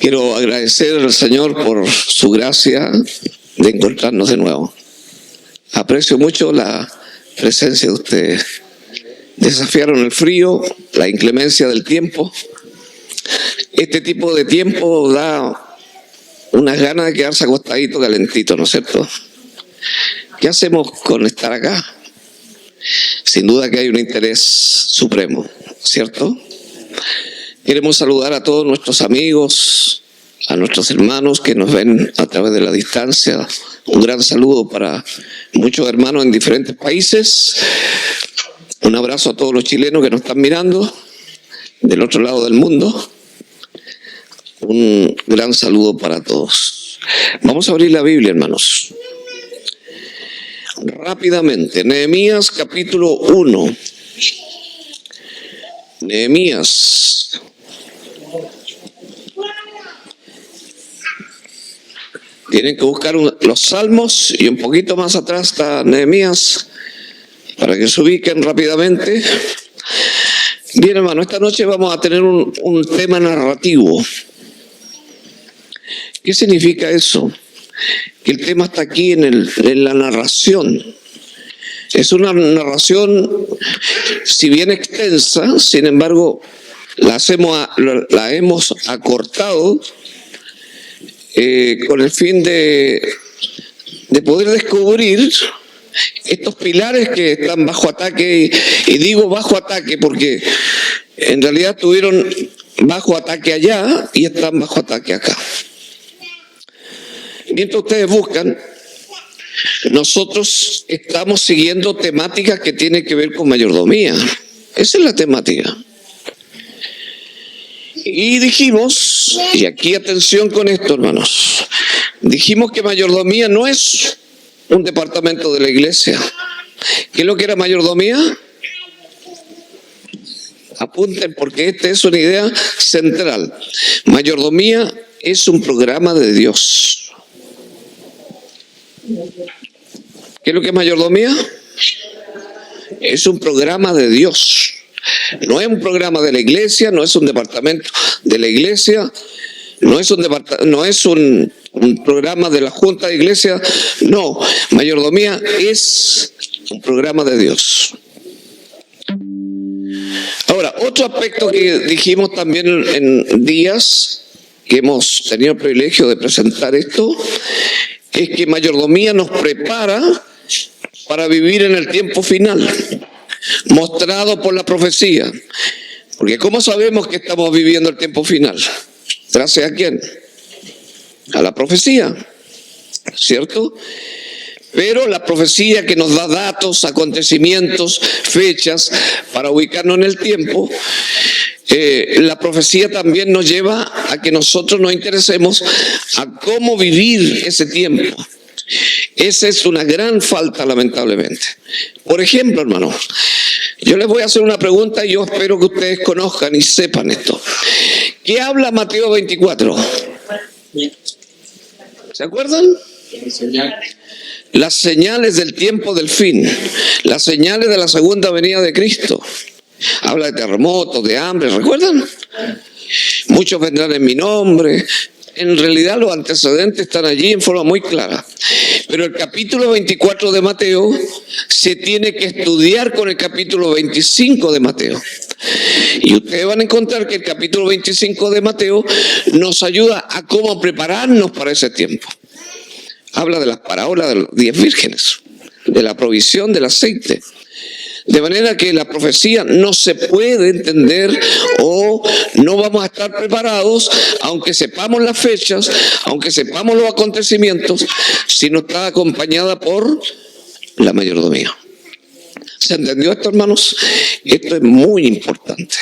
Quiero agradecer al Señor por su gracia de encontrarnos de nuevo. Aprecio mucho la presencia de ustedes. Desafiaron el frío, la inclemencia del tiempo. Este tipo de tiempo da unas ganas de quedarse acostadito, calentito, ¿no es cierto? ¿Qué hacemos con estar acá? Sin duda que hay un interés supremo, ¿cierto? Queremos saludar a todos nuestros amigos, a nuestros hermanos que nos ven a través de la distancia. Un gran saludo para muchos hermanos en diferentes países. Un abrazo a todos los chilenos que nos están mirando del otro lado del mundo. Un gran saludo para todos. Vamos a abrir la Biblia, hermanos. Rápidamente, Nehemías capítulo 1. Nehemías. Tienen que buscar los salmos y un poquito más atrás está Nehemías para que se ubiquen rápidamente. Bien, hermano, esta noche vamos a tener un tema narrativo. ¿Qué significa eso? Que el tema está aquí en la narración. Es una narración, si bien extensa, sin embargo, la hemos acortado con el fin de poder descubrir estos pilares que están bajo ataque, y digo bajo ataque porque en realidad estuvieron bajo ataque allá y están bajo ataque acá. Mientras ustedes buscan, nosotros estamos siguiendo temáticas que tienen que ver con mayordomía. Esa es la temática. Y dijimos, y aquí atención con esto, hermanos, dijimos que mayordomía no es un departamento de la iglesia. ¿Qué es lo que era mayordomía? Apunten porque esta es una idea central. Mayordomía es un programa de Dios. ¿Qué es lo que es mayordomía? Es un programa de Dios. No es un programa de la iglesia, no es un departamento de la iglesia, no es un programa de la Junta de Iglesia. No, mayordomía es un programa de Dios. Ahora, otro aspecto que dijimos también en días que hemos tenido el privilegio de presentar esto, es que mayordomía nos prepara para vivir en el tiempo final, mostrado por la profecía. Porque ¿cómo sabemos que estamos viviendo el tiempo final? ¿Gracias a quién? A la profecía, ¿cierto? Pero la profecía que nos da datos, acontecimientos, fechas para ubicarnos en el tiempo, la profecía también nos lleva a que nosotros nos interesemos a cómo vivir ese tiempo. Esa es una gran falta, lamentablemente. Por ejemplo, hermano, yo les voy a hacer una pregunta y yo espero que ustedes conozcan y sepan esto. ¿Qué habla Mateo 24? ¿Se acuerdan? Las señales del tiempo del fin, las señales de la segunda venida de Cristo. Habla de terremotos, de hambre, ¿recuerdan? Muchos vendrán en mi nombre. En realidad los antecedentes están allí en forma muy clara. Pero el capítulo 24 de Mateo se tiene que estudiar con el capítulo 25 de Mateo. Y ustedes van a encontrar que el capítulo 25 de Mateo nos ayuda a cómo prepararnos para ese tiempo. Habla de las parábolas de los 10 vírgenes, de la provisión del aceite. De manera que la profecía no se puede entender o no vamos a estar preparados, aunque sepamos las fechas, aunque sepamos los acontecimientos, si no está acompañada por la mayordomía. ¿Se entendió esto, hermanos? Esto es muy importante.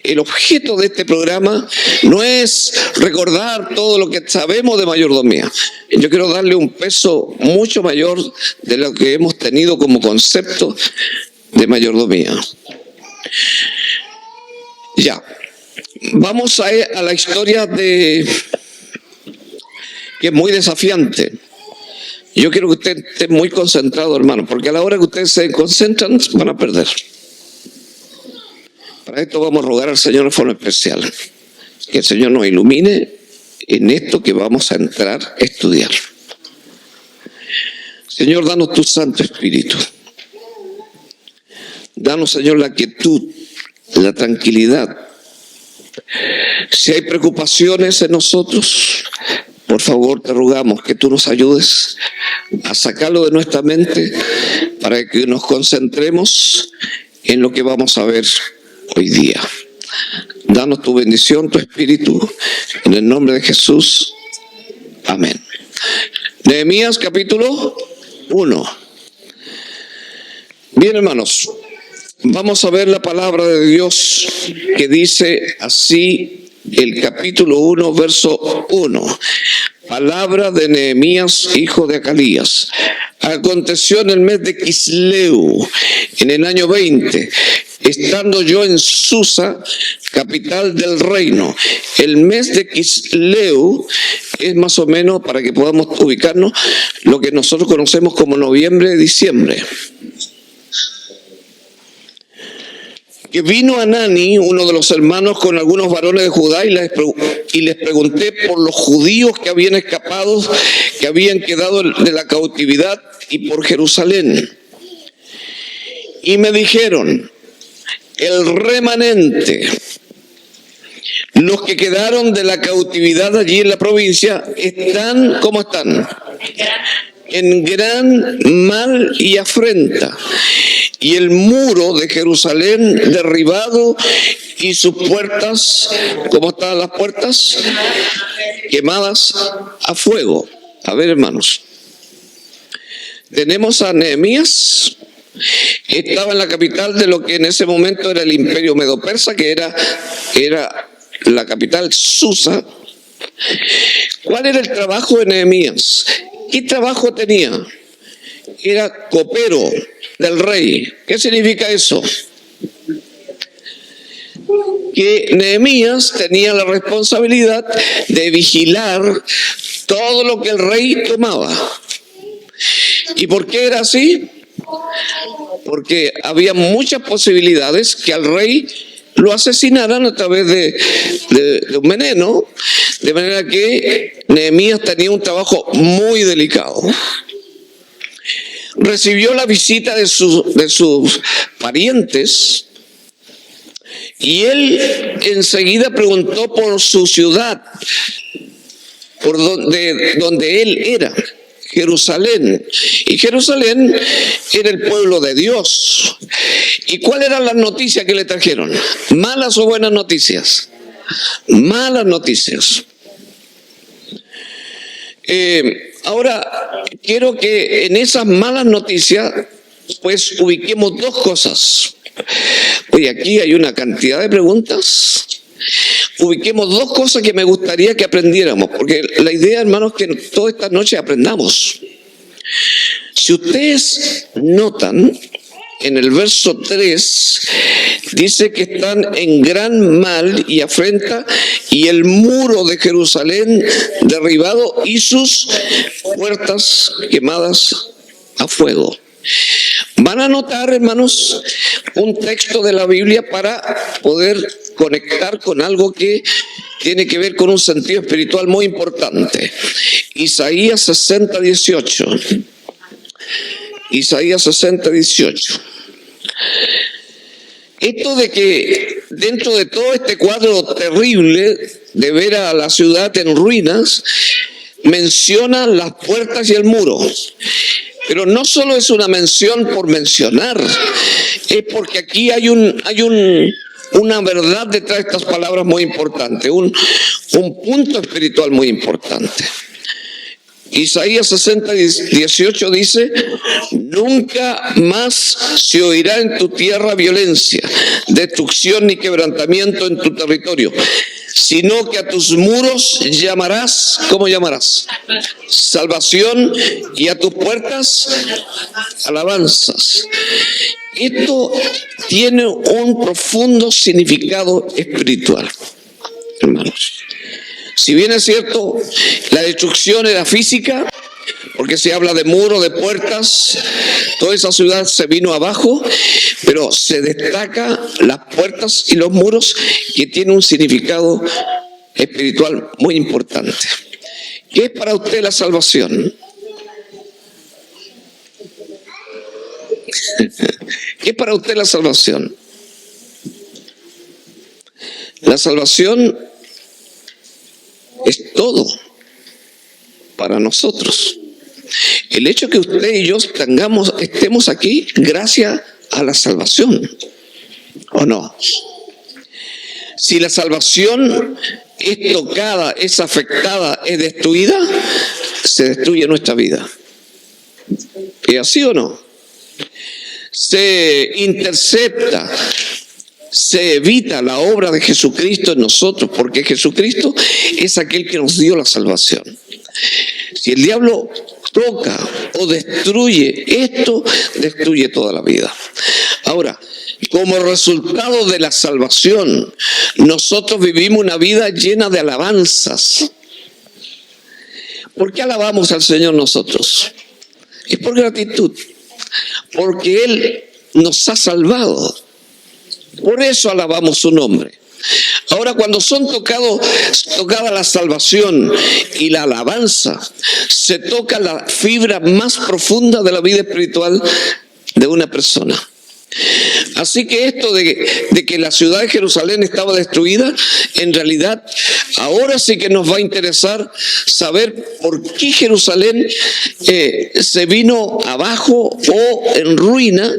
El objeto de este programa no es recordar todo lo que sabemos de mayordomía. Yo quiero darle un peso mucho mayor de lo que hemos tenido como concepto de mayordomía. Ya, vamos a la historia que es muy desafiante. Yo quiero que usted esté muy concentrado, hermano, porque a la hora que ustedes se concentran van a perder. Para esto vamos a rogar al Señor de forma especial, que el Señor nos ilumine en esto que vamos a entrar a estudiar. Señor, danos tu Santo Espíritu. Danos, Señor, la quietud, la tranquilidad. Si hay preocupaciones en nosotros, por favor te rogamos que tú nos ayudes a sacarlo de nuestra mente para que nos concentremos en lo que vamos a ver hoy día. Danos tu bendición, tu Espíritu, en el nombre de Jesús. Amén. Nehemías capítulo 1. Bien, hermanos, vamos a ver la palabra de Dios que dice así, el capítulo 1, verso 1. Palabra de Nehemías, hijo de Acalías. Aconteció en el mes de Quisleu, en el año 20, estando yo en Susa, capital del reino. El mes de Quisleu es más o menos, para que podamos ubicarnos, lo que nosotros conocemos como noviembre, diciembre. Que vino Anani, uno de los hermanos, con algunos varones de Judá, y les pregunté por los judíos que habían escapado, que habían quedado de la cautividad, y por Jerusalén. Y me dijeron, el remanente, los que quedaron de la cautividad allí en la provincia, están, ¿cómo están? En gran mal y afrenta. Y el muro de Jerusalén derribado y sus puertas, ¿cómo están las puertas? Quemadas a fuego. A ver, hermanos. Tenemos a Nehemías. Estaba en la capital de lo que en ese momento era el imperio medo-persa, que era la capital, Susa. ¿Cuál era el trabajo de Nehemías? ¿Qué trabajo tenía? Era copero del rey. ¿Qué significa eso? Que Nehemías tenía la responsabilidad de vigilar todo lo que el rey tomaba. ¿Y por qué era así? Porque había muchas posibilidades que al rey lo asesinaran a través de un veneno, de manera que Nehemías tenía un trabajo muy delicado. Recibió la visita de sus parientes y él enseguida preguntó por su ciudad, por donde él era, Jerusalén. Y Jerusalén era el pueblo de Dios. ¿Y cuáles eran las noticias que le trajeron? ¿Malas o buenas noticias? Malas noticias. Ahora, quiero que en esas malas noticias, pues ubiquemos dos cosas. Oye, aquí hay una cantidad de preguntas. Ubiquemos dos cosas que me gustaría que aprendiéramos, porque la idea, hermanos, es que toda esta noche aprendamos. Si ustedes notan, en el verso 3, dice que están en gran mal y afrenta, y el muro de Jerusalén derribado y sus puertas quemadas a fuego. Van a notar, hermanos, un texto de la Biblia para poder conectar con algo que tiene que ver con un sentido espiritual muy importante. Isaías 60, 18. Isaías 60, 18. Esto de que dentro de todo este cuadro terrible de ver a la ciudad en ruinas, menciona las puertas y el muro. Pero no solo es una mención por mencionar, es porque aquí hay una verdad detrás de estas palabras muy importante, un punto espiritual muy importante. Isaías 60, 18 dice, nunca más se oirá en tu tierra violencia, destrucción ni quebrantamiento en tu territorio, sino que a tus muros llamarás, ¿cómo llamarás? Salvación, y a tus puertas alabanzas. Esto tiene un profundo significado espiritual, hermanos. Si bien es cierto, la destrucción era física, porque se habla de muros, de puertas, toda esa ciudad se vino abajo, pero se destaca las puertas y los muros que tienen un significado espiritual muy importante. ¿Qué es para usted la salvación? ¿Qué es para usted la salvación? La salvación es todo para nosotros. El hecho que usted y yo estemos aquí gracias a la salvación, ¿o no? Si la salvación es tocada, es afectada, es destruida, se destruye nuestra vida. ¿Es así o no? Se intercepta, se evita la obra de Jesucristo en nosotros, porque Jesucristo es aquel que nos dio la salvación. Si el diablo toca o destruye esto, destruye toda la vida. Ahora, como resultado de la salvación, nosotros vivimos una vida llena de alabanzas. ¿Por qué alabamos al Señor nosotros? Es por gratitud, porque Él nos ha salvado. Por eso alabamos su nombre. Ahora, cuando son tocada la salvación y la alabanza, se toca la fibra más profunda de la vida espiritual de una persona. Así que esto de que la ciudad de Jerusalén estaba destruida, en realidad ahora sí que nos va a interesar saber por qué Jerusalén se vino abajo o en ruina.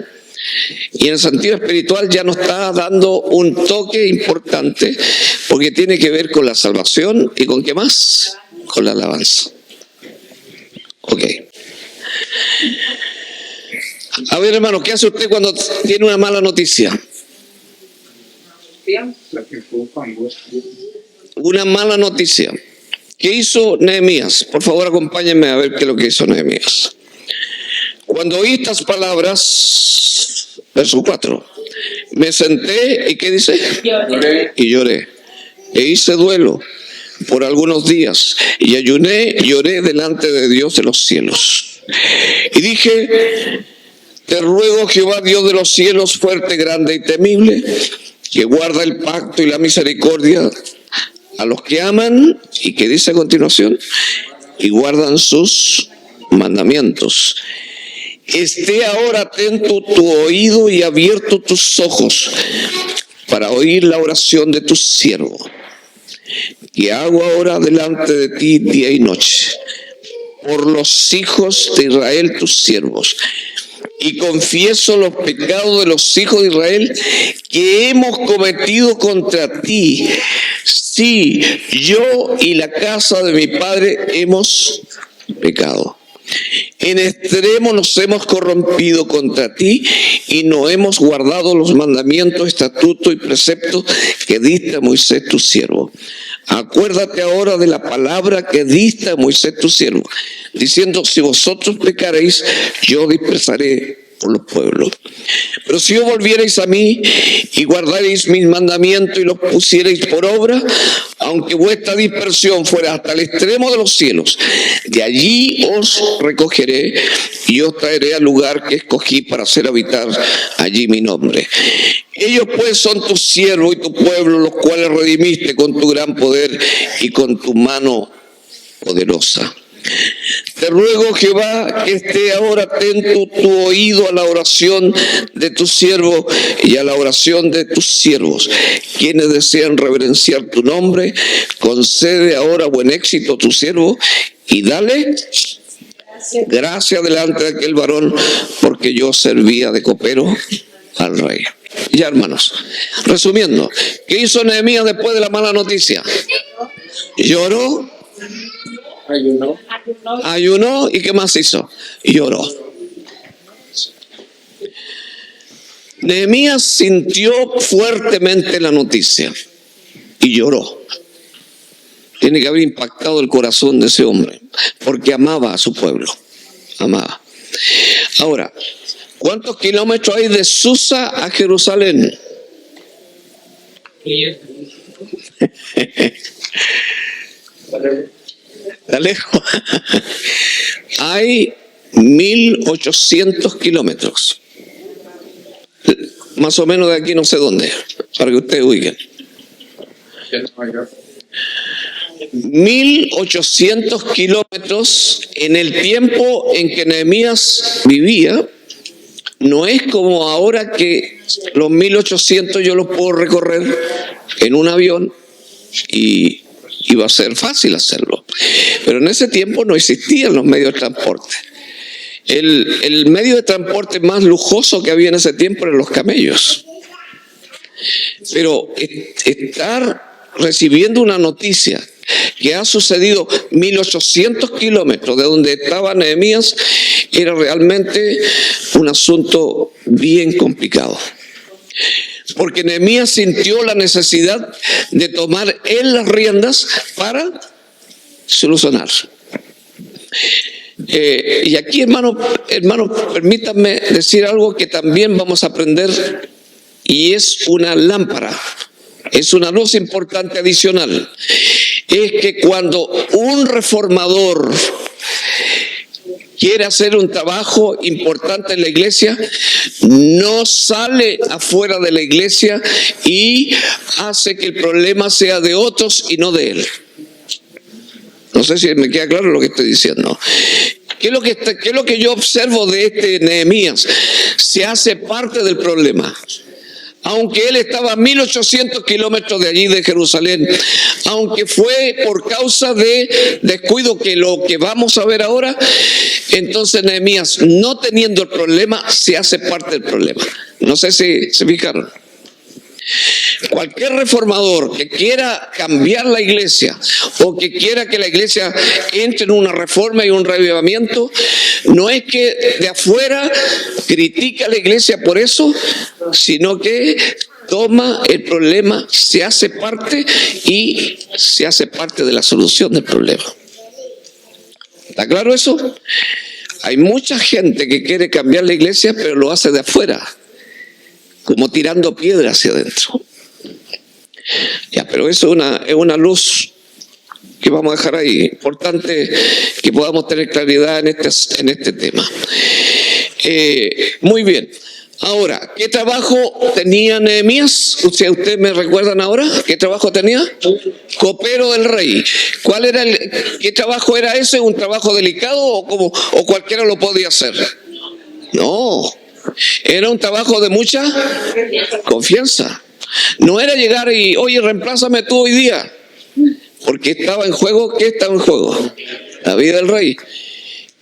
Y en el sentido espiritual ya nos está dando un toque importante, porque tiene que ver con la salvación y con ¿qué más? Con la alabanza. Ok. A ver, hermano, ¿qué hace usted cuando tiene una mala noticia? Una mala noticia. ¿Qué hizo Nehemías? Por favor, acompáñenme a ver qué es lo que hizo Nehemías. Cuando oí estas palabras, verso 4, me senté y ¿qué dice? Lloré. Y lloré. E hice duelo por algunos días y ayuné y lloré delante de Dios de los cielos. Y dije, te ruego, Jehová, Dios de los cielos, fuerte, grande y temible, que guarda el pacto y la misericordia a los que aman, y que dice a continuación, y guardan sus mandamientos. Esté ahora atento tu oído y abierto tus ojos para oír la oración de tu siervo, que hago ahora delante de ti día y noche, por los hijos de Israel tus siervos. Y confieso los pecados de los hijos de Israel que hemos cometido contra ti. Sí, yo y la casa de mi padre hemos pecado. En extremo nos hemos corrompido contra ti y no hemos guardado los mandamientos, estatutos y preceptos que diste a Moisés tu siervo. Acuérdate ahora de la palabra que diste a Moisés tu siervo, diciendo, si vosotros pecaréis, yo dispersaré por los pueblos. Pero si os volvierais a mí y guardaréis mis mandamientos y los pusierais por obra, aunque vuestra dispersión fuera hasta el extremo de los cielos, de allí os recogeré y os traeré al lugar que escogí para hacer habitar allí mi nombre. Ellos pues son tus siervos y tu pueblo, los cuales redimiste con tu gran poder y con tu mano poderosa. Te ruego, Jehová, que esté ahora atento tu oído a la oración de tu siervo y a la oración de tus siervos, quienes desean reverenciar tu nombre. Concede ahora buen éxito a tu siervo y dale gracia delante de aquel varón, porque yo servía de copero al rey. Ya, hermanos, resumiendo, ¿qué hizo Nehemías después de la mala noticia? Lloró. Ayunó y ¿qué más hizo? Lloró. Nehemías sintió fuertemente la noticia y lloró. Tiene que haber impactado el corazón de ese hombre, porque amaba a su pueblo. Amaba. Ahora, ¿cuántos kilómetros hay de Susa a Jerusalén? Está lejos. Hay 1.800 kilómetros. Más o menos de aquí, no sé dónde, para que ustedes ubiquen. 1.800 kilómetros en el tiempo en que Nehemías vivía. No es como ahora que los 1.800 yo los puedo recorrer en un avión y va a ser fácil hacerlo. Pero en ese tiempo no existían los medios de transporte. El medio de transporte más lujoso que había en ese tiempo eran los camellos. Pero estar recibiendo una noticia que ha sucedido 1.800 kilómetros de donde estaba Nehemías era realmente un asunto bien complicado. Porque Nehemías sintió la necesidad de tomar él las riendas para solucionar. Y aquí, hermano, permítanme decir algo que también vamos a aprender, y es una lámpara, es una luz importante adicional. Es que cuando un reformador quiere hacer un trabajo importante en la iglesia, no sale afuera de la iglesia y hace que el problema sea de otros y no de él. No sé si me queda claro lo que estoy diciendo. ¿Qué es lo que yo observo de este Nehemías? Se hace parte del problema. Aunque él estaba a 1.800 kilómetros de allí, de Jerusalén, aunque fue por causa de descuido, que lo que vamos a ver ahora, entonces Nehemías, no teniendo el problema, se hace parte del problema. No sé si se fijaron. Cualquier reformador que quiera cambiar la iglesia o que quiera que la iglesia entre en una reforma y un reavivamiento, no es que de afuera critica a la iglesia por eso, sino que toma el problema, se hace parte y se hace parte de la solución del problema. ¿Está claro eso? Hay mucha gente que quiere cambiar la iglesia, pero lo hace de afuera, como tirando piedras hacia adentro. Ya, pero eso es una luz que vamos a dejar ahí. Importante que podamos tener claridad en este tema. Muy bien. Ahora, ¿qué trabajo tenía Nehemías? ¿Ustedes me recuerdan ahora? ¿Qué trabajo tenía? Copero del rey. ¿Qué trabajo era ese? ¿Un trabajo delicado o cualquiera lo podía hacer? No. Era un trabajo de mucha confianza. No era llegar y, oye, reemplázame tú hoy día. Porque estaba en juego, ¿qué estaba en juego? La vida del rey.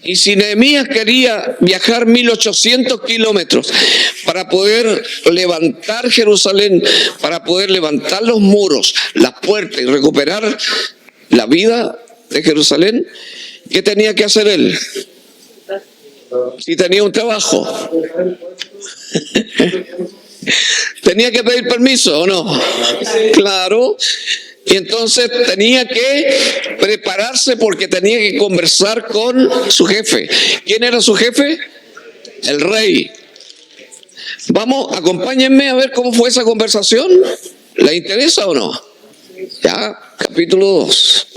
Y si Nehemías quería viajar 1.800 kilómetros para poder levantar Jerusalén, para poder levantar los muros, las puertas y recuperar la vida de Jerusalén, ¿qué tenía que hacer él? Si tenía un trabajo. ¿Tenía que pedir permiso o no? Claro. Y entonces tenía que prepararse porque tenía que conversar con su jefe. ¿Quién era su jefe? El rey. Vamos, acompáñenme a ver cómo fue esa conversación. ¿Le interesa o no? Ya, capítulo 2.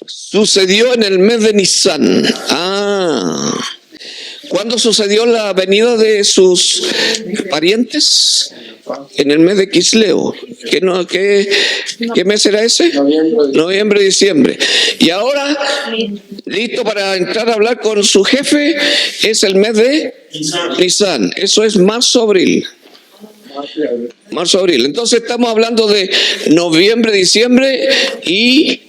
Sucedió en el mes de Nisan. ¿Cuándo sucedió la venida de sus parientes? En el mes de Quisleo. ¿Qué mes era ese? Noviembre, diciembre. Y ahora, listo para entrar a hablar con su jefe, es el mes de Nisan. Eso es marzo, abril. Marzo-abril. Entonces estamos hablando de noviembre, diciembre y,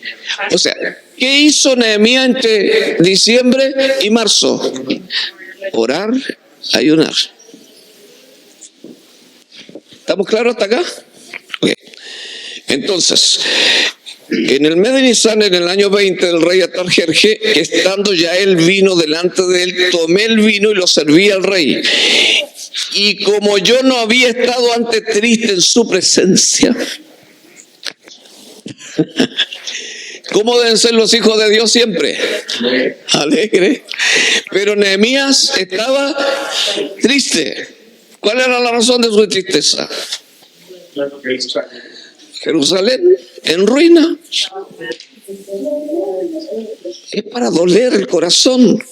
o sea, ¿qué hizo Nehemías entre diciembre y marzo? Orar, ayunar. ¿Estamos claros hasta acá? Okay. Entonces, en el mes de Nisan, en el año 20 del rey Atarjerje, estando ya el vino delante de él, tomé el vino y lo serví al rey. Y como yo no había estado antes triste en su presencia, ¿cómo deben ser los hijos de Dios siempre? Alegre. Pero Nehemías estaba triste. ¿Cuál era la razón de su tristeza? Jerusalén en ruina. Es para doler el corazón.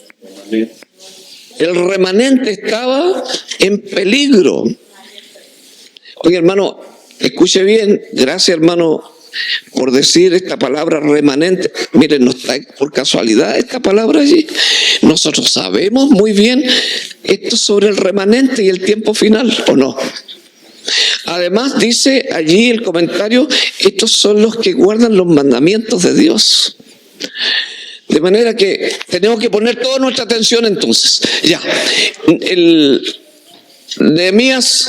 El remanente estaba en peligro. Oye, hermano, escuche bien. Gracias, hermano, por decir esta palabra remanente. Miren, no está por casualidad esta palabra allí. Nosotros sabemos muy bien esto sobre el remanente y el tiempo final, ¿o no? Además dice allí el comentario, estos son los que guardan los mandamientos de Dios. De manera que tenemos que poner toda nuestra atención entonces. Ya, Nehemías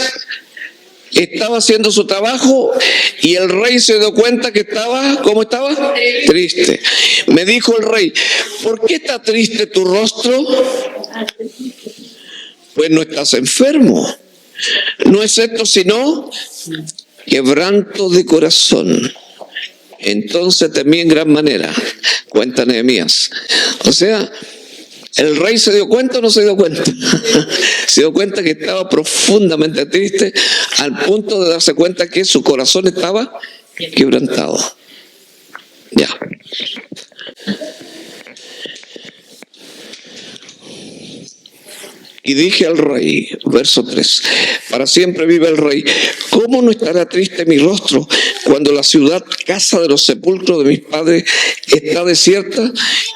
estaba haciendo su trabajo y el rey se dio cuenta que estaba, ¿cómo estaba? Triste. Me dijo el rey, ¿por qué está triste tu rostro? Pues no estás enfermo. No es esto sino quebranto de corazón. Entonces temí en gran manera, cuenta Nehemías. O sea, ¿el rey se dio cuenta o no se dio cuenta? Se dio cuenta que estaba profundamente triste al punto de darse cuenta que su corazón estaba quebrantado. Ya. Y dije al rey, verso 3, para siempre vive el rey, ¿cómo no estará triste mi rostro cuando la ciudad, casa de los sepulcros de mis padres, está desierta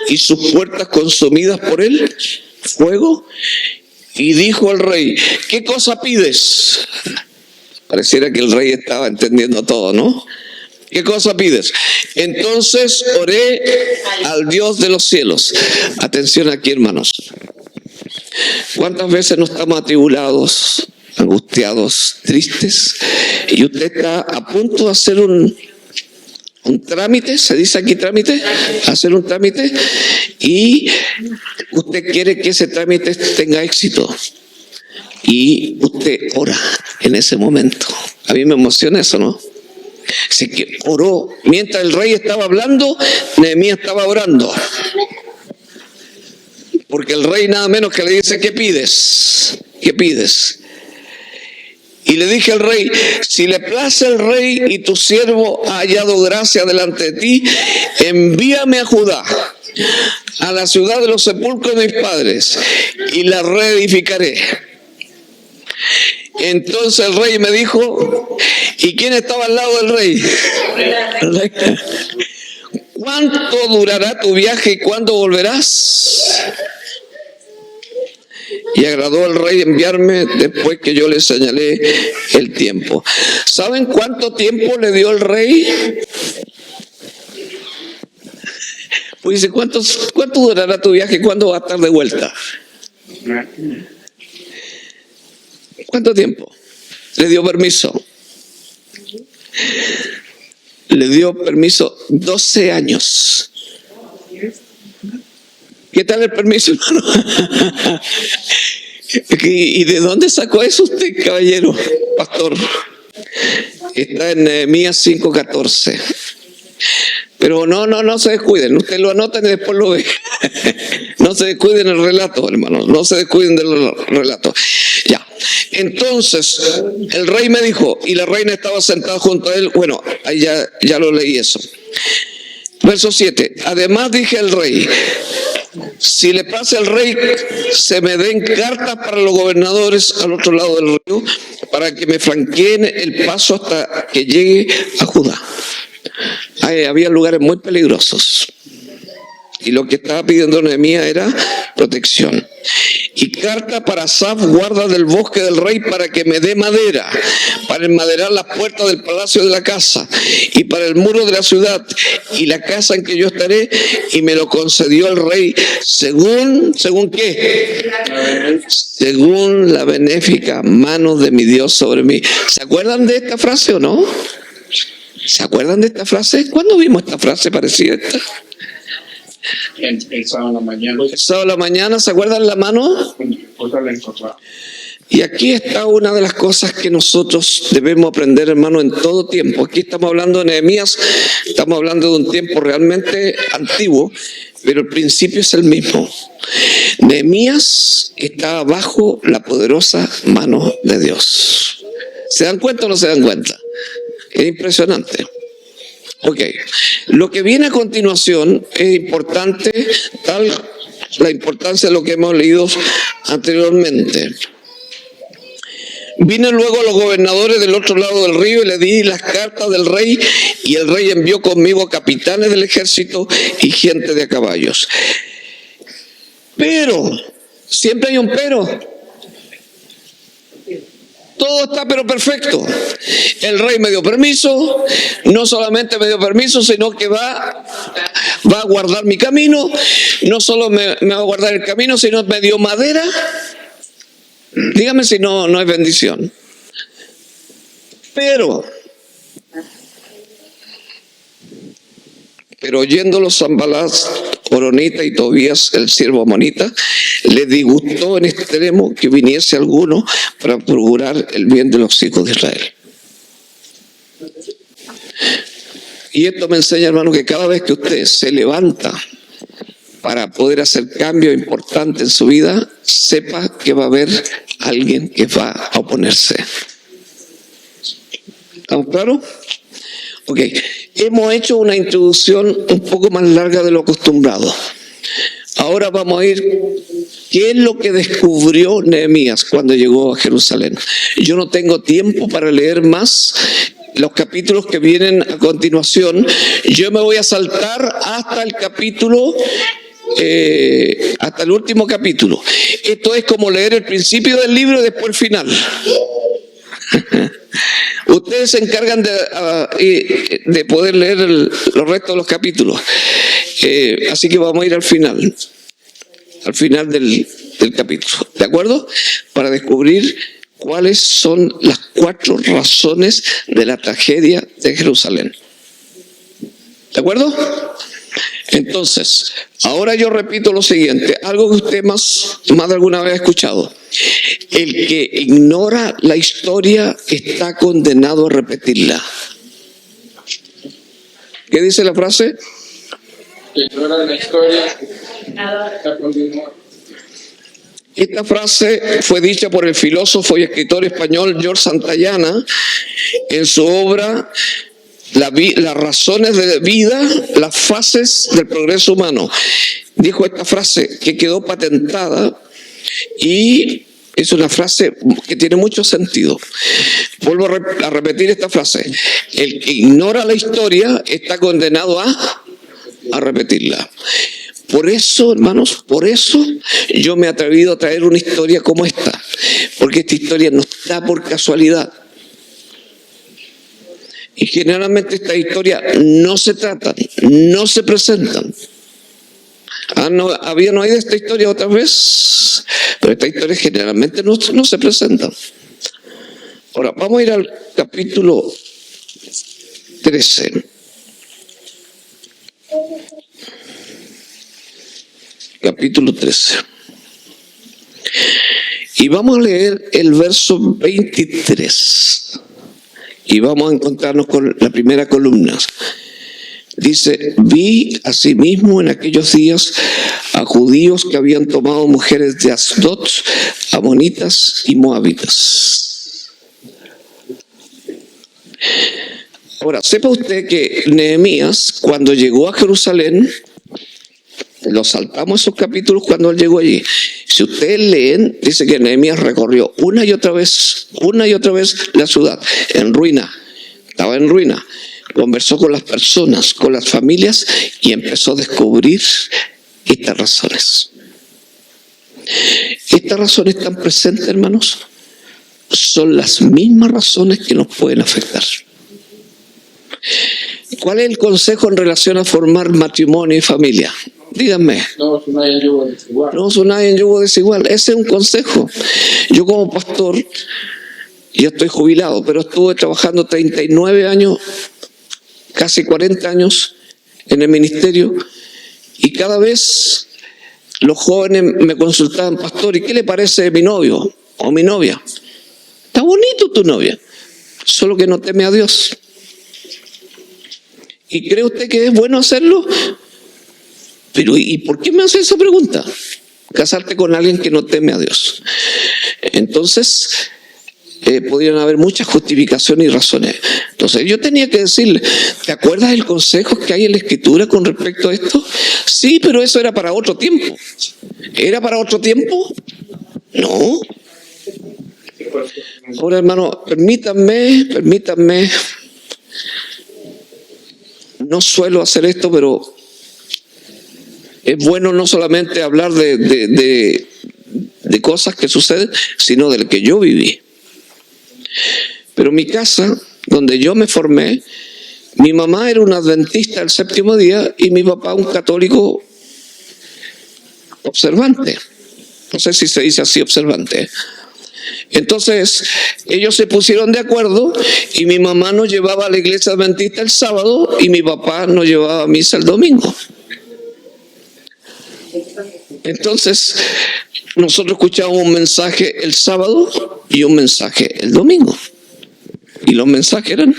y sus puertas consumidas por el fuego? Y dijo el rey, ¿qué cosa pides? Pareciera que el rey estaba entendiendo todo, ¿no? ¿Qué cosa pides? Entonces oré al Dios de los cielos. Atención aquí, hermanos. ¿Cuántas veces no estamos atribulados, angustiados, tristes? Y usted está a punto de hacer un trámite, ¿se dice aquí trámite? Hacer un trámite y usted quiere que ese trámite tenga éxito. Y usted ora en ese momento. A mí me emociona eso, ¿no? Así que oró. Mientras el rey estaba hablando, Nehemías estaba orando. Porque el rey nada menos que le dice, ¿qué pides? ¿Qué pides? Y le dije al rey, si le place al rey y tu siervo ha hallado gracia delante de ti, envíame a Judá, a la ciudad de los sepulcros de mis padres, y la reedificaré. Entonces el rey me dijo, ¿y quién estaba al lado del rey? El rey. ¿Cuánto durará tu viaje y cuándo volverás? Y agradó al rey enviarme después que yo le señalé el tiempo. ¿Saben cuánto tiempo le dio el rey? Pues dice, ¿cuánto durará tu viaje y cuándo va a estar de vuelta? ¿Cuánto tiempo? Le dio permiso. Le dio permiso 12 años. ¿Qué tal el permiso, hermano? ¿Y de dónde sacó eso usted, caballero, pastor? Está en Nehemías 5:14. Pero no se descuiden. Usted lo anota y después lo ve. No se descuiden del relato, hermanos. No se descuiden del relato. Ya. Entonces, el rey me dijo, y la reina estaba sentada junto a él. Bueno, ahí ya lo leí eso. Verso 7. Además dije al rey, si le place al rey, se me den cartas para los gobernadores al otro lado del río, para que me franqueen el paso hasta que llegue a Judá. Había lugares muy peligrosos. Y lo que estaba pidiendo Nehemías era protección. Y carta para Asaf, guarda del bosque del rey, para que me dé madera, para enmaderar las puertas del palacio de la casa, y para el muro de la ciudad, y la casa en que yo estaré, y me lo concedió el rey, ¿según qué? Según la benéfica mano de mi Dios sobre mí. ¿Se acuerdan de esta frase o no? ¿Se acuerdan de esta frase? ¿Cuándo vimos esta frase parecida a esta? El sábado en la mañana. El sábado en la mañana, ¿se acuerdan la mano? Y aquí está una de las cosas que nosotros debemos aprender, hermano, en todo tiempo. Aquí estamos hablando de Nehemías, estamos hablando de un tiempo realmente antiguo, pero el principio es el mismo. Nehemías está bajo la poderosa mano de Dios. ¿Se dan cuenta o no se dan cuenta? Es impresionante. Ok, lo que viene a continuación es importante, la importancia de lo que hemos leído anteriormente. Vine luego a los gobernadores del otro lado del río y le di las cartas del rey, y el rey envió conmigo capitanes del ejército y gente de a caballos. Pero, siempre hay un pero. Todo está pero perfecto. El rey me dio permiso, no solamente me dio permiso, sino que va a guardar mi camino. No solo me va a guardar el camino, sino me dio madera. Dígame si no es bendición. Pero oyéndolo Sanbalat, Horonita y Tobías, el siervo amonita, le disgustó en extremo que viniese alguno para procurar el bien de los hijos de Israel. Y esto me enseña, hermano, que cada vez que usted se levanta para poder hacer cambios importantes en su vida, sepa que va a haber alguien que va a oponerse. ¿Estamos claros? Ok, hemos hecho una introducción un poco más larga de lo acostumbrado. Ahora vamos a ir, ¿qué es lo que descubrió Nehemías cuando llegó a Jerusalén? Yo no tengo tiempo para leer más los capítulos que vienen a continuación. Yo me voy a saltar hasta el capítulo, hasta el último capítulo. Esto es como leer el principio del libro y después el final. Ustedes se encargan de poder leer los restos de los capítulos. Así que vamos a ir al final del capítulo, ¿de acuerdo? Para descubrir cuáles son las 4 razones de la tragedia de Jerusalén. ¿De acuerdo? Entonces, ahora yo repito lo siguiente, algo que usted más de alguna vez ha escuchado. El que ignora la historia está condenado a repetirla. ¿Qué dice la frase? Que ignora la historia está condenado. Esta frase fue dicha por el filósofo y escritor español George Santayana en su obra Las razones de vida, las fases del progreso humano. Dijo esta frase que quedó patentada y es una frase que tiene mucho sentido. Vuelvo a repetir esta frase. El que ignora la historia está condenado a repetirla. Por eso, hermanos, por eso yo me he atrevido a traer una historia como esta. Porque esta historia no está por casualidad. Y generalmente estas historias no se tratan, no se presentan. ¿Habían oído esta historia otra vez? Pero estas historias generalmente no se presentan. Ahora, vamos a ir al capítulo 13. Capítulo 13. Y vamos a leer el verso 23. Y vamos a encontrarnos con la primera columna. Dice, vi asimismo en aquellos días a judíos que habían tomado mujeres de Asdod, amonitas y moabitas. Ahora, sepa usted que Nehemías, cuando llegó a Jerusalén, lo saltamos esos capítulos cuando él llegó allí. Si ustedes leen, dice que Nehemías recorrió una y otra vez la ciudad, en ruina, estaba en ruina. Conversó con las personas, con las familias y empezó a descubrir estas razones. Estas razones tan presentes, hermanos, son las mismas razones que nos pueden afectar. ¿Cuál es el consejo en relación a formar matrimonio y familia? Díganme. No os unáis en yugo desigual. No os unáis en yugo desigual. Ese es un consejo. Yo como pastor, yo estoy jubilado, pero estuve trabajando 39 años, casi 40 años en el ministerio, y cada vez los jóvenes me consultaban, pastor, ¿y qué le parece mi novio o mi novia? Está bonito tu novia, solo que no teme a Dios. ¿Y cree usted que es bueno hacerlo? Pero ¿y por qué me hace esa pregunta? Casarte con alguien que no teme a Dios. Entonces, podrían haber muchas justificaciones y razones. Entonces, yo tenía que decirle, ¿te acuerdas del consejo que hay en la Escritura con respecto a esto? Sí, pero eso era para otro tiempo. ¿Era para otro tiempo? No. Ahora, hermano, permítanme. No suelo hacer esto, pero es bueno no solamente hablar de cosas que suceden, sino del que yo viví. Pero mi casa, donde yo me formé, mi mamá era una adventista del séptimo día y mi papá un católico observante. No sé si se dice así, observante. Entonces, ellos se pusieron de acuerdo y mi mamá nos llevaba a la iglesia adventista el sábado y mi papá nos llevaba a misa el domingo. Entonces, nosotros escuchábamos un mensaje el sábado y un mensaje el domingo. Y los mensajes eran...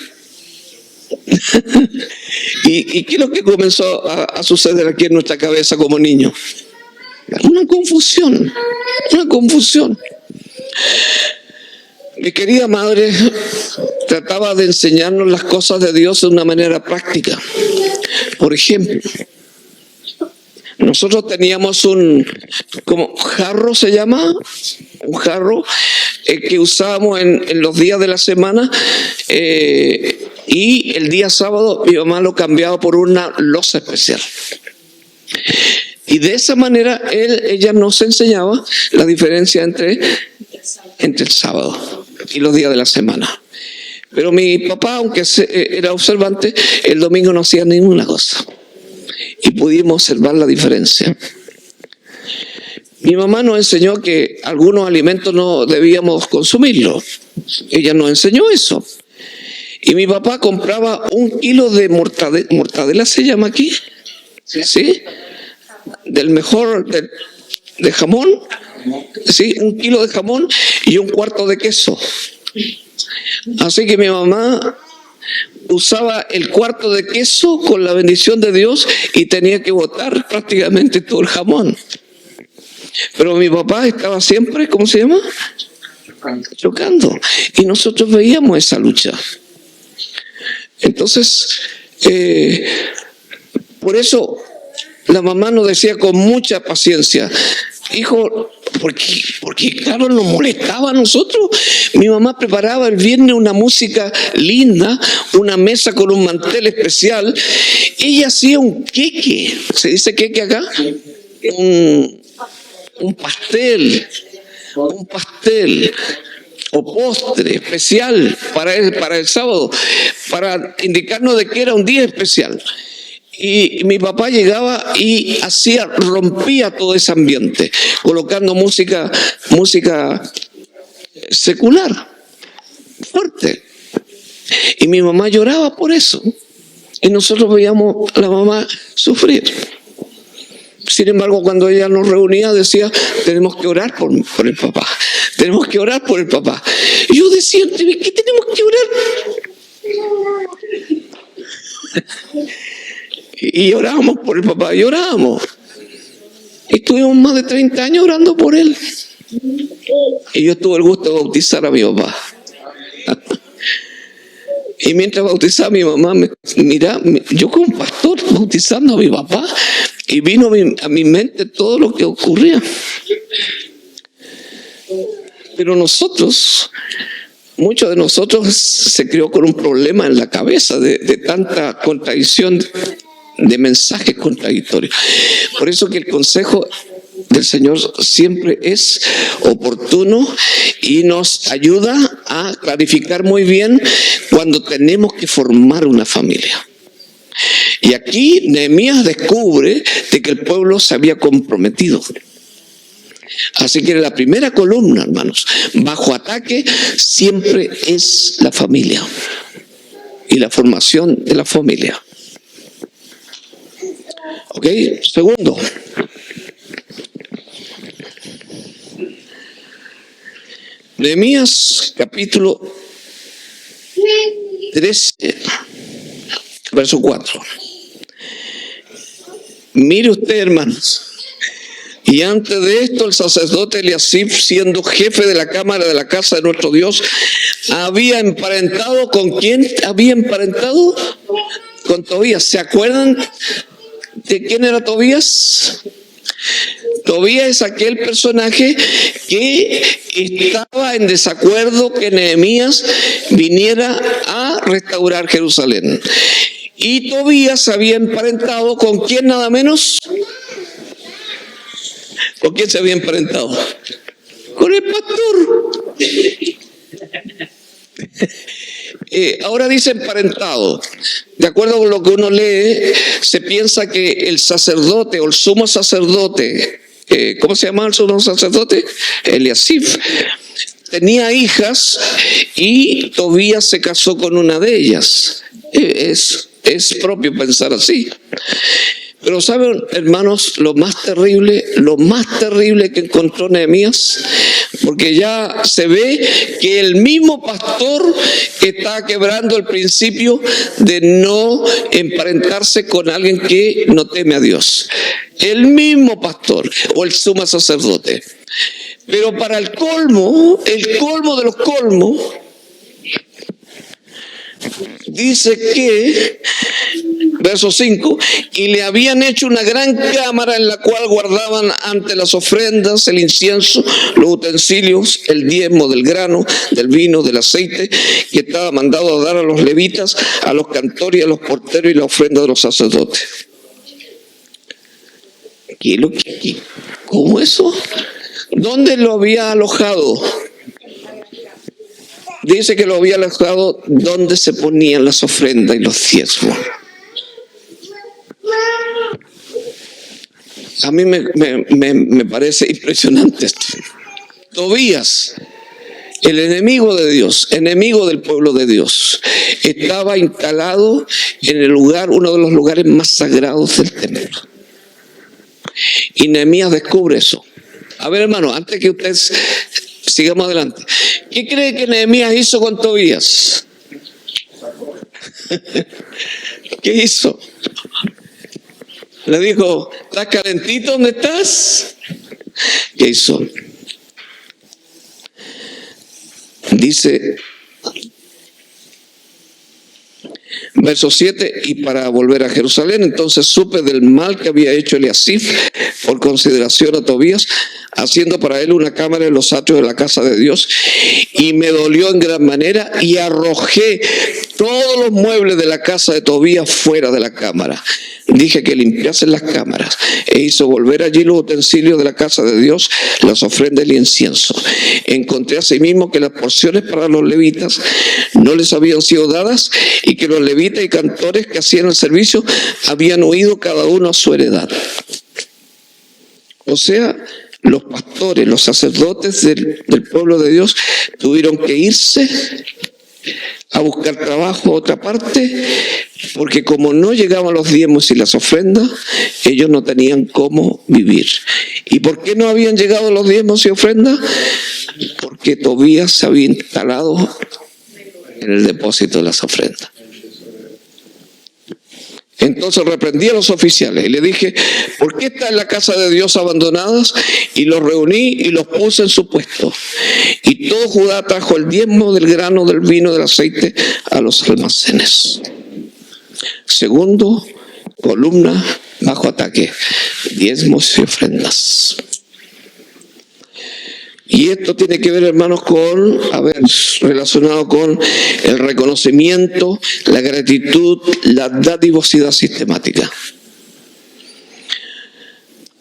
¿Y qué es lo que comenzó a suceder aquí en nuestra cabeza como niños? Una confusión. Mi querida madre trataba de enseñarnos las cosas de Dios de una manera práctica. Por ejemplo, nosotros teníamos un jarro, se llama, un jarro que usábamos en los días de la semana, y el día sábado mi mamá lo cambiaba por una loza especial. Y de esa manera ella nos enseñaba la diferencia entre el sábado y los días de la semana. Pero mi papá, aunque era observante, el domingo no hacía ninguna cosa. Y pudimos observar la diferencia. Mi mamá nos enseñó que algunos alimentos no debíamos consumirlos. Ella nos enseñó eso. Y mi papá compraba 1 kilo de mortadela, se llama aquí, ¿sí? Del mejor, de jamón, ¿sí? 1 kilo de jamón y 1/4 de queso. Así que mi mamá usaba el 1/4 de queso con la bendición de Dios y tenía que botar prácticamente todo el jamón. Pero mi papá estaba siempre, ¿cómo se llama? Chocando. Y nosotros veíamos esa lucha. Entonces, por eso la mamá nos decía con mucha paciencia, hijo, porque claro, nos molestaba a nosotros. Mi mamá preparaba el viernes una música linda, una mesa con un mantel especial. Ella hacía un queque, ¿se dice queque acá? Un pastel o postre especial para el sábado, para indicarnos de que era un día especial. Y mi papá llegaba y rompía todo ese ambiente, colocando música secular, fuerte. Y mi mamá lloraba por eso. Y nosotros veíamos a la mamá sufrir. Sin embargo, cuando ella nos reunía, decía, tenemos que orar por el papá. Tenemos que orar por el papá. Y yo decía, ¿qué tenemos que orar? Y orábamos por el papá, y orábamos. Y estuvimos más de 30 años orando por él. Y yo tuve el gusto de bautizar a mi papá. Y mientras bautizaba a mi mamá, mira, yo como pastor bautizando a mi papá, y vino a mi mente todo lo que ocurría. Pero muchos de nosotros se crió con un problema en la cabeza de tanta contradicción, de mensajes contradictorios. Por eso que el consejo del Señor siempre es oportuno y nos ayuda a clarificar muy bien cuando tenemos que formar una familia. Y aquí Nehemías descubre de que el pueblo se había comprometido. Así que la primera columna, hermanos, bajo ataque siempre es la familia y la formación de la familia. ¿Ok? Segundo. Nehemías capítulo 13, verso 4. Mire usted, hermanos. Y antes de esto, el sacerdote Eliasib, siendo jefe de la cámara de la casa de nuestro Dios, había emparentado ¿con quién? Había emparentado con Tobías. ¿Se acuerdan de quién era Tobías? Tobías es aquel personaje que estaba en desacuerdo que Nehemías viniera a restaurar Jerusalén. Y Tobías se había emparentado con ¿quién nada menos? ¿Con quién se había emparentado? Con el pastor. Ahora dice emparentado. De acuerdo con lo que uno lee, se piensa que el sacerdote o el sumo sacerdote, ¿cómo se llama el sumo sacerdote? Eliasib, tenía hijas y Tobías se casó con una de ellas. Es propio pensar así. Pero ¿saben, hermanos, lo más terrible que encontró Nehemías? Porque ya se ve que el mismo pastor está quebrando el principio de no emparentarse con alguien que no teme a Dios. El mismo pastor o el sumo sacerdote. Pero para el colmo de los colmos, dice que, verso 5, y le habían hecho una gran cámara en la cual guardaban ante las ofrendas, el incienso, los utensilios, el diezmo del grano, del vino, del aceite, que estaba mandado a dar a los levitas, a los cantores, a los porteros y la ofrenda de los sacerdotes. ¿Cómo eso? ¿Dónde lo había alojado? Dice que lo había alojado donde se ponían las ofrendas y los diezmos. A mí me parece impresionante esto. Tobías, el enemigo de Dios, enemigo del pueblo de Dios, estaba instalado en el lugar, uno de los lugares más sagrados del templo. Y Nehemías descubre eso. A ver, hermano, antes que ustedes sigamos adelante, ¿qué cree que Nehemías hizo con Tobías? ¿Qué hizo? Le dijo, ¿estás calentito donde estás? ¿Qué hizo? Dice, verso 7, y para volver a Jerusalén, entonces supe del mal que había hecho Eliasib por consideración a Tobías, haciendo para él una cámara en los atrios de la casa de Dios, y me dolió en gran manera, y arrojé todos los muebles de la casa de Tobías fuera de la cámara. Dije que limpiasen las cámaras, e hizo volver allí los utensilios de la casa de Dios, las ofrendas y el incienso. Encontré asimismo que las porciones para los levitas no les habían sido dadas, y que los levitas y cantores que hacían el servicio habían huido cada uno a su heredad. O sea, los pastores, los sacerdotes del pueblo de Dios tuvieron que irse a buscar trabajo a otra parte, porque como no llegaban los diezmos y las ofrendas, ellos no tenían cómo vivir. ¿Y por qué no habían llegado los diezmos y ofrendas? Porque Tobías se había instalado en el depósito de las ofrendas. Entonces reprendí a los oficiales y le dije, ¿por qué está en la casa de Dios abandonadas? Y los reuní y los puse en su puesto. Y todo Judá trajo el diezmo del grano, del vino, del aceite a los almacenes. Segundo, columna bajo ataque, diezmos y ofrendas. Y esto tiene que ver, hermanos, relacionado con el reconocimiento, la gratitud, la dadivosidad sistemática.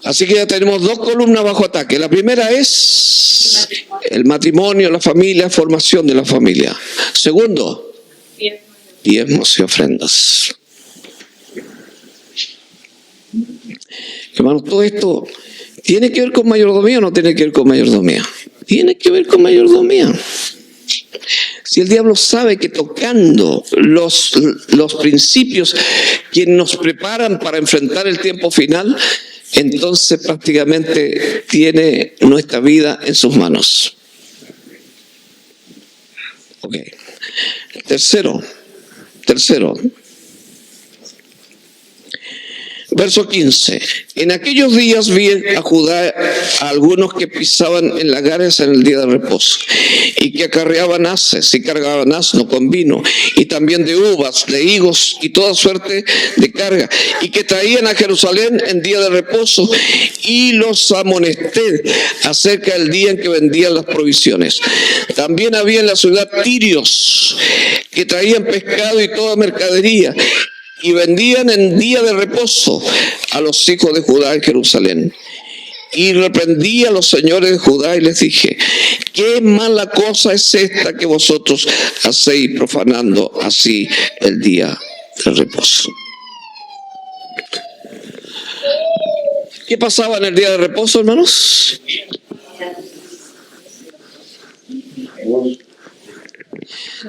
Así que ya tenemos dos columnas bajo ataque. La primera es el matrimonio, la familia, formación de la familia. Segundo, diezmos y ofrendas. Hermanos, todo esto ¿tiene que ver con mayordomía o no tiene que ver con mayordomía? Tiene que ver con mayordomía. Si el diablo sabe que tocando los principios que nos preparan para enfrentar el tiempo final, entonces prácticamente tiene nuestra vida en sus manos. Ok. Tercero. Verso 15. En aquellos días vi a Judá a algunos que pisaban en lagares en el día de reposo, y que acarreaban haces y cargaban asno con vino, y también de uvas, de higos y toda suerte de carga, y que traían a Jerusalén en día de reposo, y los amonesté acerca del día en que vendían las provisiones. También había en la ciudad tirios que traían pescado y toda mercadería, y vendían en día de reposo a los hijos de Judá en Jerusalén. Y reprendí a los señores de Judá y les dije: qué mala cosa es esta que vosotros hacéis, profanando así el día de reposo. ¿Qué pasaba en el día de reposo, hermanos?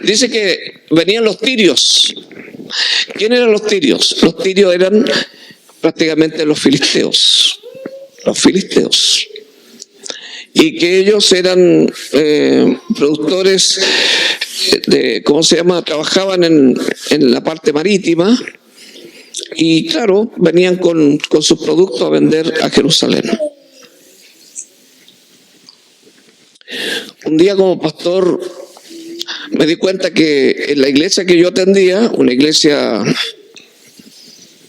Dice que venían los tirios. ¿Quién eran los tirios? Los tirios eran prácticamente los filisteos. Los filisteos. Y que ellos eran productores de, ¿cómo se llama? Trabajaban en la parte marítima. Y claro, venían con sus productos a vender a Jerusalén. Un día como pastor me di cuenta que en la iglesia que yo atendía, una iglesia,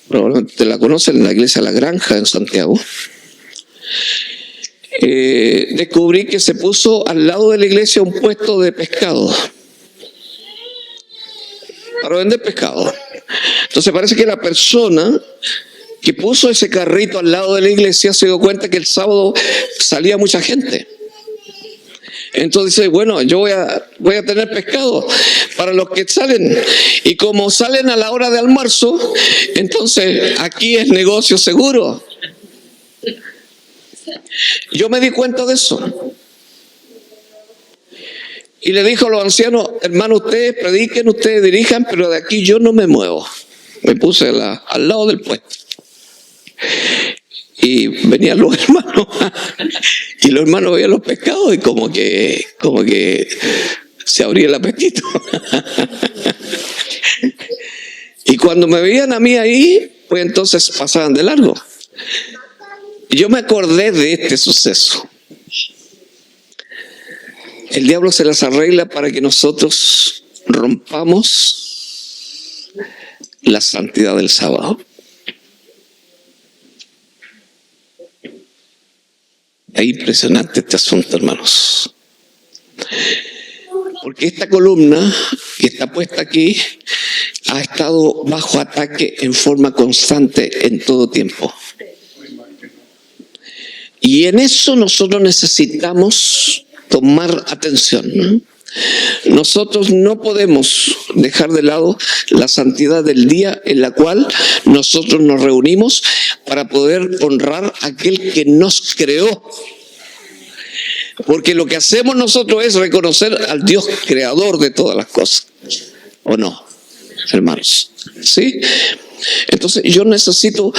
probablemente la conocen, la iglesia La Granja en Santiago, descubrí que se puso al lado de la iglesia un puesto de pescado, para vender pescado. Entonces parece que la persona que puso ese carrito al lado de la iglesia se dio cuenta que el sábado salía mucha gente. Entonces dice: bueno, yo voy a tener pescado para los que salen. Y como salen a la hora de almuerzo, entonces aquí es negocio seguro. Yo me di cuenta de eso. Y le dijo a los ancianos: hermano, ustedes prediquen, ustedes dirijan, pero de aquí yo no me muevo. Me puse al lado del puesto. Y venían los hermanos, y los hermanos veían los pescados y como que se abría el apetito. Y cuando me veían a mí ahí, pues entonces pasaban de largo. Y yo me acordé de este suceso. El diablo se las arregla para que nosotros rompamos la santidad del sábado. Es impresionante este asunto, hermanos. Porque esta columna que está puesta aquí ha estado bajo ataque en forma constante en todo tiempo. Y en eso nosotros necesitamos tomar atención, ¿no? Nosotros no podemos dejar de lado la santidad del día en la cual nosotros nos reunimos para poder honrar a aquel que nos creó. Porque lo que hacemos nosotros es reconocer al Dios creador de todas las cosas. ¿O no, hermanos? ¿Sí? Entonces yo necesito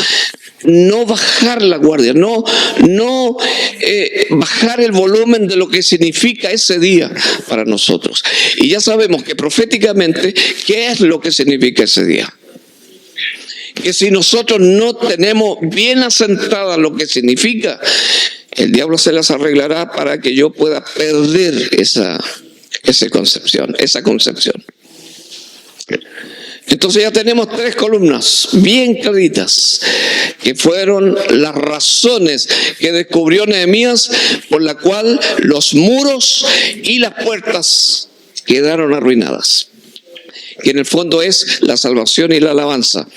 no bajar la guardia, no bajar el volumen de lo que significa ese día para nosotros. Y ya sabemos que proféticamente, ¿qué es lo que significa ese día? Que si nosotros no tenemos bien asentada lo que significa, el diablo se las arreglará para que yo pueda perder esa concepción. Entonces ya tenemos 3 columnas bien claritas, que fueron las razones que descubrió Nehemías por la cual los muros y las puertas quedaron arruinadas. Que en el fondo es la salvación y la alabanza.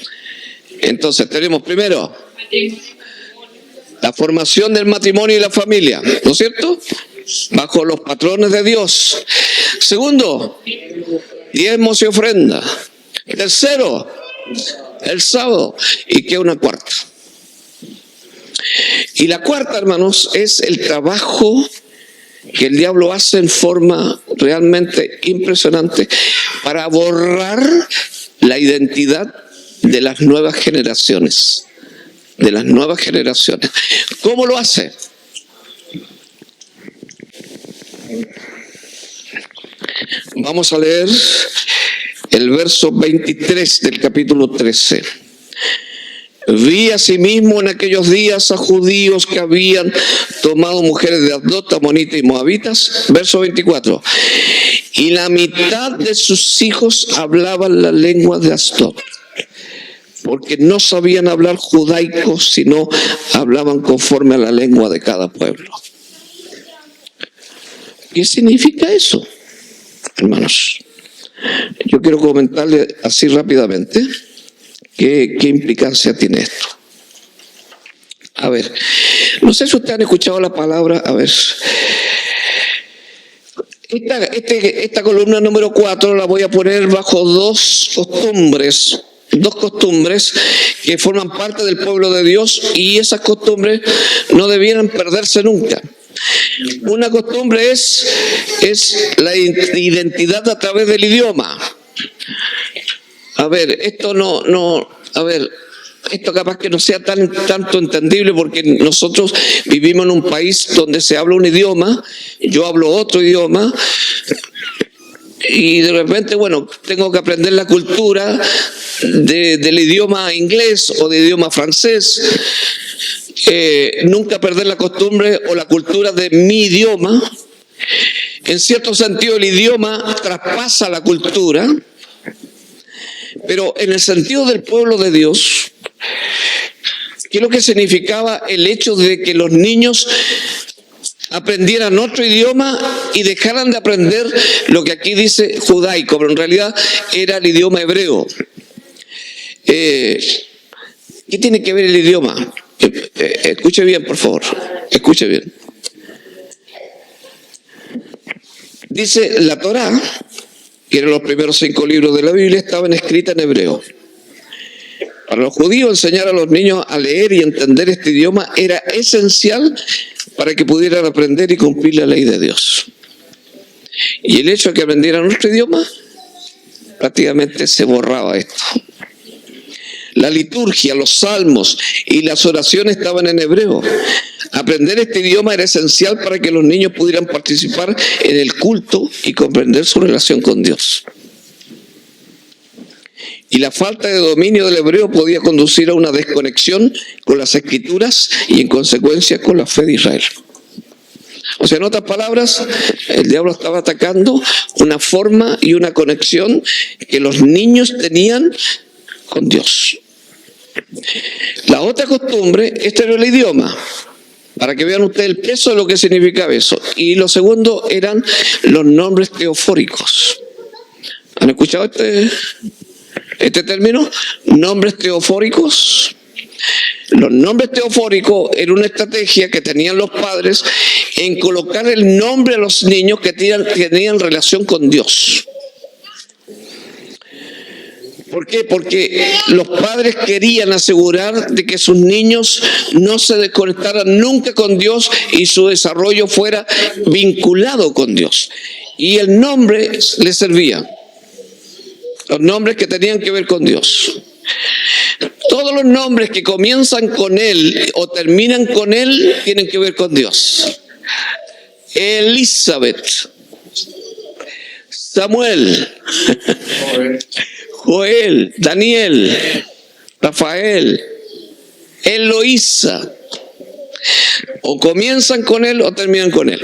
Entonces tenemos primero la formación del matrimonio y la familia, ¿no es cierto? Bajo los patrones de Dios. Segundo, diezmos y ofrenda. Tercero, el sábado. Y queda una cuarta. Y la cuarta, hermanos, es el trabajo que el diablo hace en forma realmente impresionante para borrar la identidad de las nuevas generaciones. ¿Cómo lo hace? Vamos a leer el verso 23 del capítulo 13. Vi asimismo en aquellos días a judíos que habían tomado mujeres de Asdod, amonitas y moabitas. Verso 24. Y la mitad de sus hijos hablaban la lengua de Asdod, porque no sabían hablar judaico, sino hablaban conforme a la lengua de cada pueblo. ¿Qué significa eso, hermanos? Yo quiero comentarle así rápidamente qué implicancia tiene esto. A ver, no sé si ustedes han escuchado la palabra, a ver. Esta columna número 4 la voy a poner bajo dos costumbres que forman parte del pueblo de Dios, y esas costumbres no debieran perderse nunca. Una costumbre es la identidad a través del idioma. A ver, esto esto capaz que no sea tanto entendible, porque nosotros vivimos en un país donde se habla un idioma, yo hablo otro idioma, y de repente, bueno, tengo que aprender la cultura del idioma inglés o del idioma francés. Nunca perder la costumbre o la cultura de mi idioma. En cierto sentido, el idioma traspasa la cultura, pero en el sentido del pueblo de Dios, ¿qué es lo que significaba el hecho de que los niños aprendieran otro idioma y dejaran de aprender lo que aquí dice judaico, pero en realidad era el idioma hebreo? ¿Qué tiene que ver el idioma? Escuche bien, por favor. Escuche bien. Dice la Torá, que eran los primeros 5 libros de la Biblia, estaban escritas en hebreo. Para los judíos, enseñar a los niños a leer y entender este idioma era esencial para que pudieran aprender y cumplir la ley de Dios. Y el hecho de que aprendieran nuestro idioma, prácticamente se borraba esto. La liturgia, los salmos y las oraciones estaban en hebreo. Aprender este idioma era esencial para que los niños pudieran participar en el culto y comprender su relación con Dios. Y la falta de dominio del hebreo podía conducir a una desconexión con las escrituras y en consecuencia con la fe de Israel. O sea, en otras palabras, el diablo estaba atacando una forma y una conexión que los niños tenían con Dios. La otra costumbre, este era el idioma, para que vean ustedes el peso de lo que significaba eso. Y lo segundo eran los nombres teofóricos. ¿Han escuchado este término? Nombres teofóricos. Los nombres teofóricos eran una estrategia que tenían los padres en colocar el nombre a los niños que tenían relación con Dios. ¿Por qué? Porque los padres querían asegurar de que sus niños no se desconectaran nunca con Dios y su desarrollo fuera vinculado con Dios. Y el nombre les servía. Los nombres que tenían que ver con Dios. Todos los nombres que comienzan con Él o terminan con Él tienen que ver con Dios. Elizabeth, Samuel, Joel, Daniel, Rafael, Eloísa. O comienzan con Él o terminan con Él.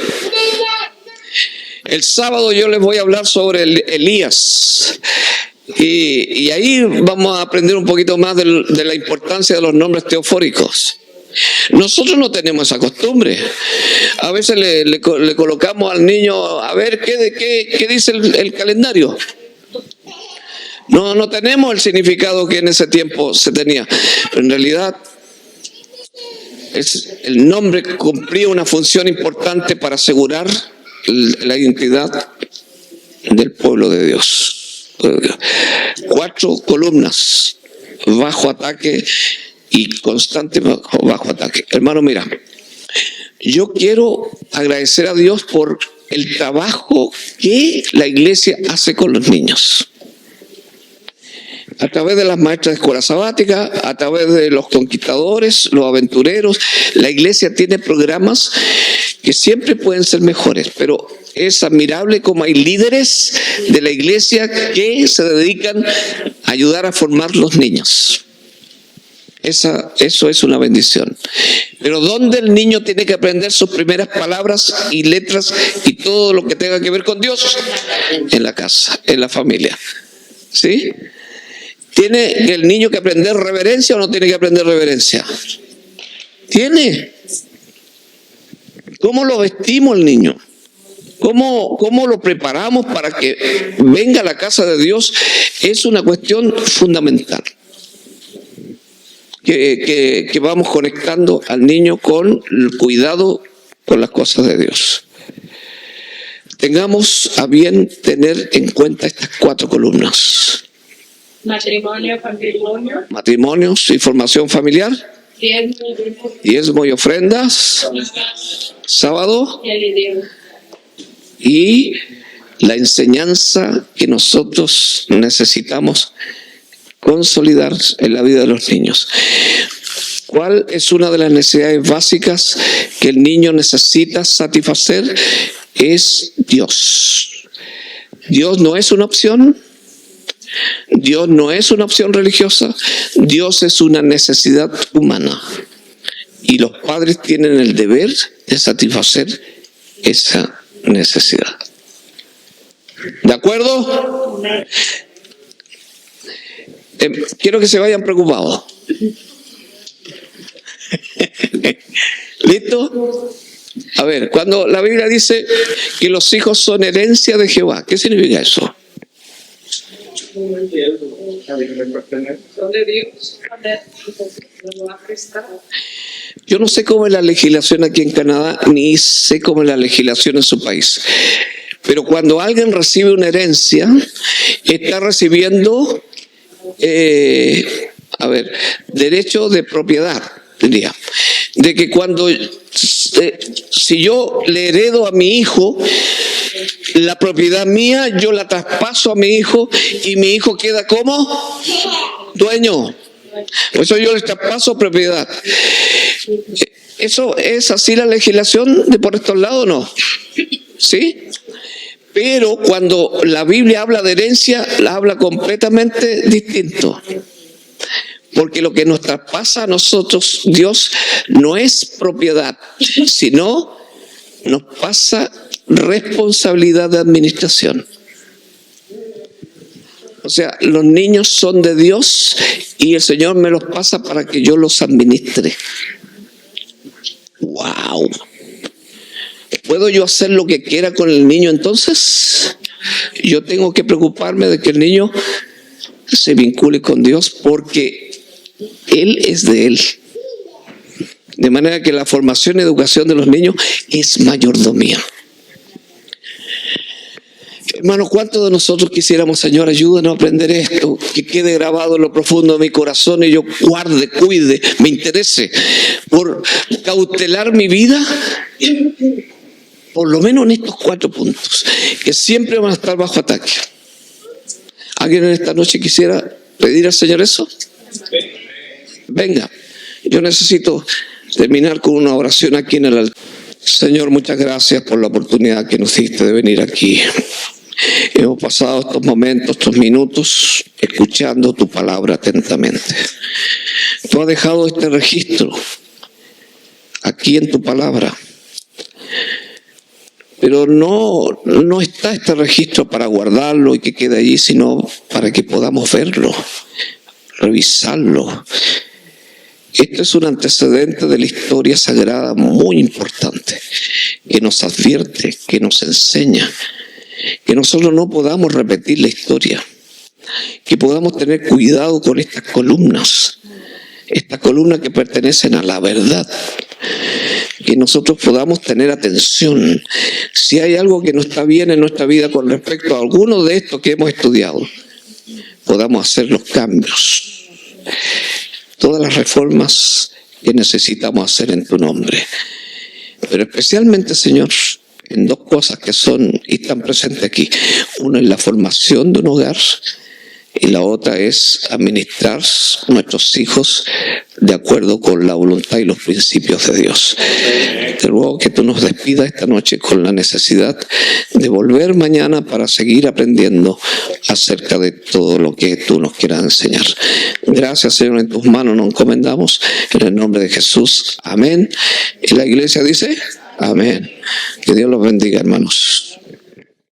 El sábado yo les voy a hablar sobre Elías. Y ahí vamos a aprender un poquito más de la importancia de los nombres teofóricos. Nosotros no tenemos esa costumbre. A veces le colocamos al niño, a ver qué dice el calendario. No tenemos el significado que en ese tiempo se tenía. Pero en realidad el nombre cumplía una función importante para asegurar la identidad del pueblo de Dios. 4 columnas bajo ataque y constante bajo ataque. Hermano, mira, yo quiero agradecer a Dios por el trabajo que la iglesia hace con los niños. A través de las maestras de escuela sabática, a través de los conquistadores, los aventureros, la iglesia tiene programas que siempre pueden ser mejores, pero es admirable cómo hay líderes de la iglesia que se dedican a ayudar a formar los niños. Eso es una bendición. Pero ¿dónde el niño tiene que aprender sus primeras palabras y letras y todo lo que tenga que ver con Dios? En la casa, en la familia. ¿Sí? ¿Tiene el niño que aprender reverencia o no tiene que aprender reverencia? Tiene. ¿Cómo lo vestimos al niño? ¿Cómo lo preparamos para que venga a la casa de Dios? Es una cuestión fundamental. Que vamos conectando al niño con el cuidado con las cosas de Dios. Tengamos a bien tener en cuenta estas 4 columnas. Matrimonios y formación familiar. Diezmo y ofrendas. Sábado. Y la enseñanza que nosotros necesitamos consolidar en la vida de los niños. ¿Cuál es una de las necesidades básicas que el niño necesita satisfacer? Es Dios. Dios no es una opción. Dios no es una opción religiosa. Dios es una necesidad humana. Y los padres tienen el deber de satisfacer esa necesidad. ¿De acuerdo? Quiero que se vayan preocupados. ¿Listo? A ver, cuando la Biblia dice que los hijos son herencia de Jehová, ¿qué significa eso? Yo no sé cómo es la legislación aquí en Canadá, ni sé cómo es la legislación en su país. Pero cuando alguien recibe una herencia, está recibiendo derecho de propiedad, diría. De que cuando, si yo le heredo a mi hijo, la propiedad mía, yo la traspaso a mi hijo y mi hijo queda como dueño. Por eso yo le traspaso propiedad. ¿Eso es así la legislación de por estos lados o no? ¿Sí? Pero cuando la Biblia habla de herencia, la habla completamente distinto. Porque lo que nos traspasa a nosotros, Dios, no es propiedad, sino nos pasa responsabilidad de administración. O sea, los niños son de Dios y el Señor me los pasa para que yo los administre. ¡Wow! ¿Puedo yo hacer lo que quiera con el niño entonces? Yo tengo que preocuparme de que el niño se vincule con Dios porque Él es de Él. De manera que la formación y educación de los niños es mayordomía. Hermanos, ¿cuántos de nosotros quisiéramos, Señor, ayúdanos a aprender esto, que quede grabado en lo profundo de mi corazón y yo guarde, cuide, me interese por cautelar mi vida? Por lo menos en estos 4 puntos, que siempre van a estar bajo ataque. ¿Alguien en esta noche quisiera pedir al Señor eso? Venga, yo necesito terminar con una oración aquí en el altar. Señor, muchas gracias por la oportunidad que nos diste de venir aquí. Hemos pasado estos momentos, estos minutos, escuchando tu palabra atentamente. Tú has dejado este registro aquí en tu palabra. Pero no está este registro para guardarlo y que quede allí, sino para que podamos verlo, revisarlo. Este es un antecedente de la historia sagrada muy importante, que nos advierte, que nos enseña, que nosotros no podamos repetir la historia, que podamos tener cuidado con estas columnas que pertenecen a la verdad, que nosotros podamos tener atención. Si hay algo que no está bien en nuestra vida con respecto a alguno de estos que hemos estudiado, podamos hacer los cambios, todas las reformas que necesitamos hacer en tu nombre. Pero especialmente, Señor, en 2 cosas que son y están presentes aquí. Una es la formación de un hogar y la otra es administrar nuestros hijos de acuerdo con la voluntad y los principios de Dios. Te ruego que tú nos despidas esta noche con la necesidad de volver mañana para seguir aprendiendo acerca de todo lo que tú nos quieras enseñar. Gracias, Señor, en tus manos nos encomendamos, en el nombre de Jesús. Amén. Y la iglesia dice, amén. Que Dios los bendiga, hermanos.